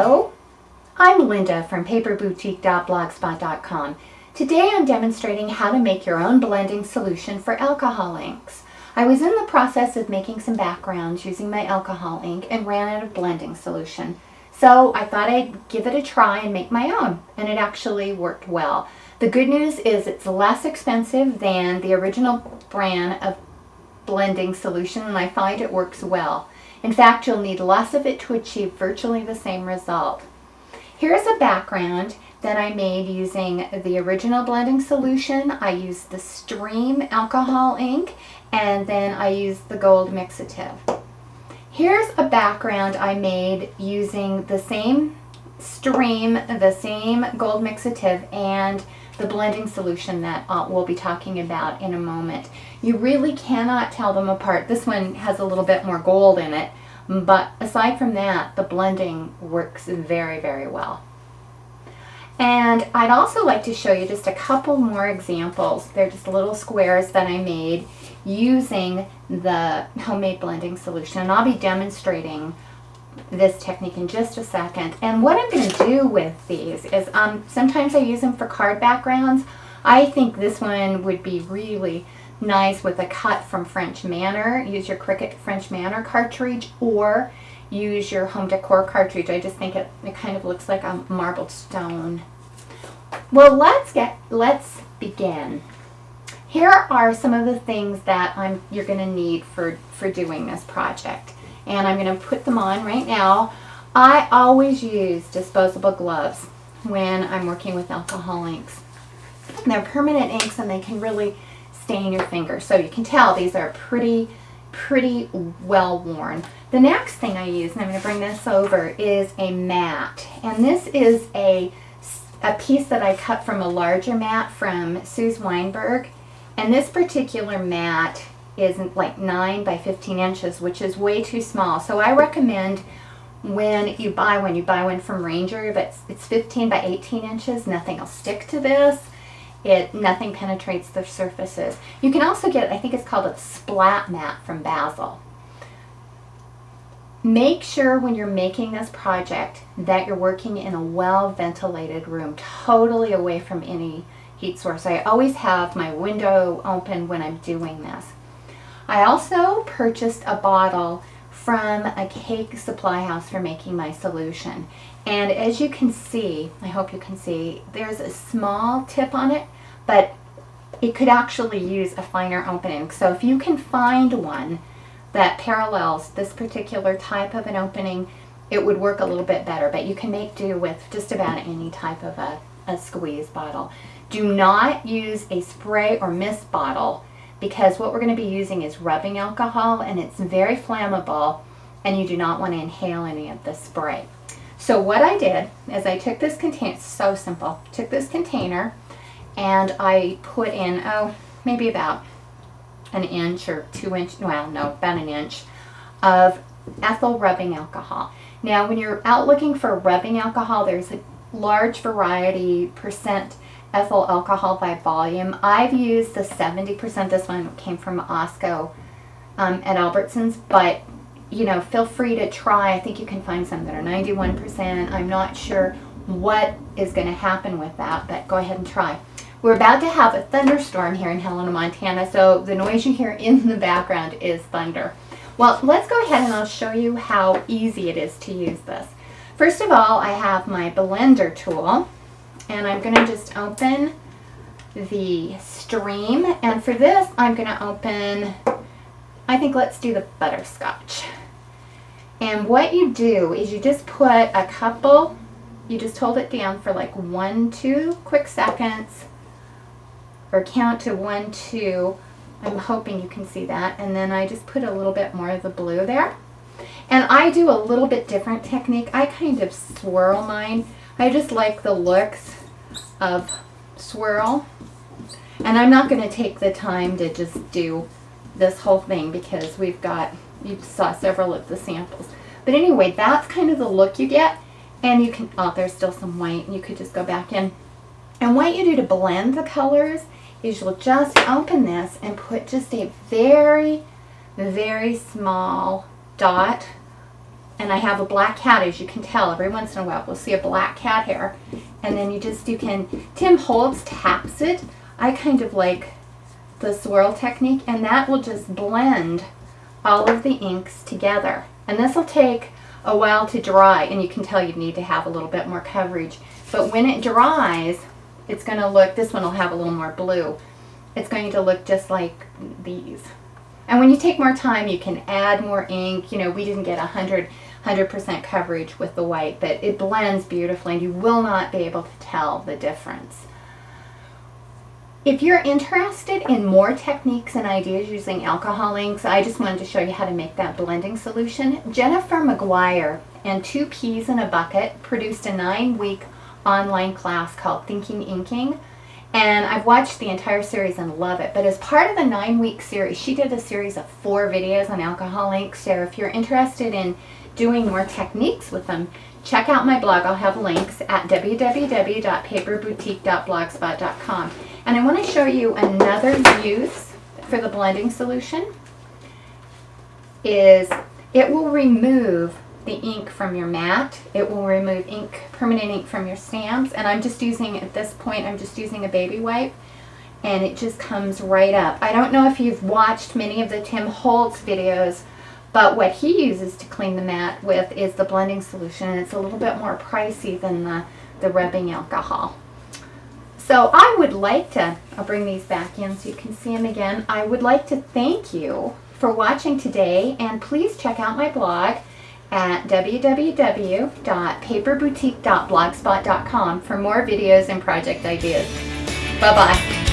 Hello, I'm Linda from paperboutique.blogspot.com. Today I'm demonstrating how to make your own blending solution for alcohol inks. I was in the process of making some backgrounds using my alcohol ink and ran out of blending solution. So I thought I'd give it a try and make my own, and it actually worked well. The good news is it's less expensive than the original brand of blending solution, and I find it works well. In fact, you'll need less of it to achieve virtually the same result. Here's a background that I made using the original blending solution. I used the Stream alcohol ink, and then I used the gold mixative. Here's a background I made using the same Stream, the same gold mixative, and the blending solution that we'll be talking about in a moment. You really cannot tell them apart. This one has a little bit more gold in it, but aside from that, the blending works very, very well. And I'd also like to show you just a couple more examples. They're just little squares that I made using the homemade blending solution, and I'll be demonstrating this technique in just a second. And what I'm going to do with these is sometimes I use them for card backgrounds. I think this one would be really nice with a cut from French Manor. Use your Cricut French Manor cartridge or use your home decor cartridge. I just think it kind of looks like a marbled stone. Well, let's begin. Here are some of the things that you're going to need for doing this project. And I'm going to put them on right now. I always use disposable gloves when I'm working with alcohol inks. They're permanent inks and they can really stain your fingers. So you can tell these are pretty well worn. The next thing I use, and I'm going to bring this over, is a mat. And this is a piece that I cut from a larger mat from Suze Weinberg. And this particular mat is like 9 by 15 inches, which is way too small. So I recommend when you buy one from Ranger, but it's 15 by 18 inches, nothing will stick to this. Nothing penetrates the surfaces. You can also get, I think it's called a splat mat from Basil. Make sure when you're making this project that you're working in a well-ventilated room, totally away from any heat source. I always have my window open when I'm doing this. I also purchased a bottle from a cake supply house for making my solution. And as you can see, I hope you can see, there's a small tip on it, but it could actually use a finer opening. So if you can find one that parallels this particular type of an opening, it would work a little bit better, but you can make do with just about any type of a squeeze bottle. Do not use a spray or mist bottle, because what we're going to be using is rubbing alcohol, and it's very flammable, and you do not want to inhale any of the spray. So what I did is I took this container, it's so simple, took this container and I put in, maybe about an inch or 2 inch, well no, about an inch of ethyl rubbing alcohol. Now when you're out looking for rubbing alcohol, there's a large variety percent ethyl alcohol by volume. I've used the 70%, this one came from Osco at Albertsons, but you know, feel free to try. I think you can find some that are 91%. I'm not sure what is going to happen with that, but go ahead and try. We're about to have a thunderstorm here in Helena, Montana, so the noise you hear in the background is thunder. Well, let's go ahead and I'll show you how easy it is to use this. First of all, I have my blender tool, and I'm going to just open the Stream, and for this I'm going to open, I think let's do the butterscotch. And what you do is you just put a couple, you just hold it down for like 1-2 quick seconds, or count to 1-2. I'm hoping you can see that. And then I just put a little bit more of the blue there. And I do a little bit different technique. I kind of swirl mine. I just like the looks of swirl. And I'm not going to take the time to just do this whole thing because we've got, you saw several of the samples. But anyway, that's kind of the look you get. And you can, oh, there's still some white, and you could just go back in. And what you do to blend the colors is you'll just open this and put just a very, very small dot and I have a black cat, as you can tell. Every once in a while we'll see a black cat hair, and then you can, Tim Holtz taps it. I kind of like the swirl technique, and that will just blend all of the inks together. And this will take a while to dry, and you can tell you need to have a little bit more coverage. But when it dries, it's going to look, this one will have a little more blue. It's going to look just like these. And when you take more time, you can add more ink. You know, we didn't get 100% coverage with the white, but it blends beautifully, and you will not be able to tell the difference. If you're interested in more techniques and ideas using alcohol inks, I just wanted to show you how to make that blending solution. Jennifer McGuire and Two Peas in a Bucket produced a 9-week online class called Thinking Inking, and I've watched the entire series and love it. But as part of the 9-week series, she did a series of 4 videos on alcohol inks. So if you're interested in doing more techniques with them, check out my blog. I'll have links at www.paperboutique.blogspot.com. And I want to show you another use for the blending solution. Is it will remove the ink from your mat. It will remove ink, permanent ink from your stamps. And I'm just using, at this point, I'm just using a baby wipe, and it just comes right up. I don't know if you've watched many of the Tim Holtz videos, but what he uses to clean the mat with is the blending solution, and it's a little bit more pricey than the rubbing alcohol. So I would like to, I'll bring these back in so you can see them again. I would like to thank you for watching today, and please check out my blog at www.paperboutique.blogspot.com for more videos and project ideas. Bye-bye.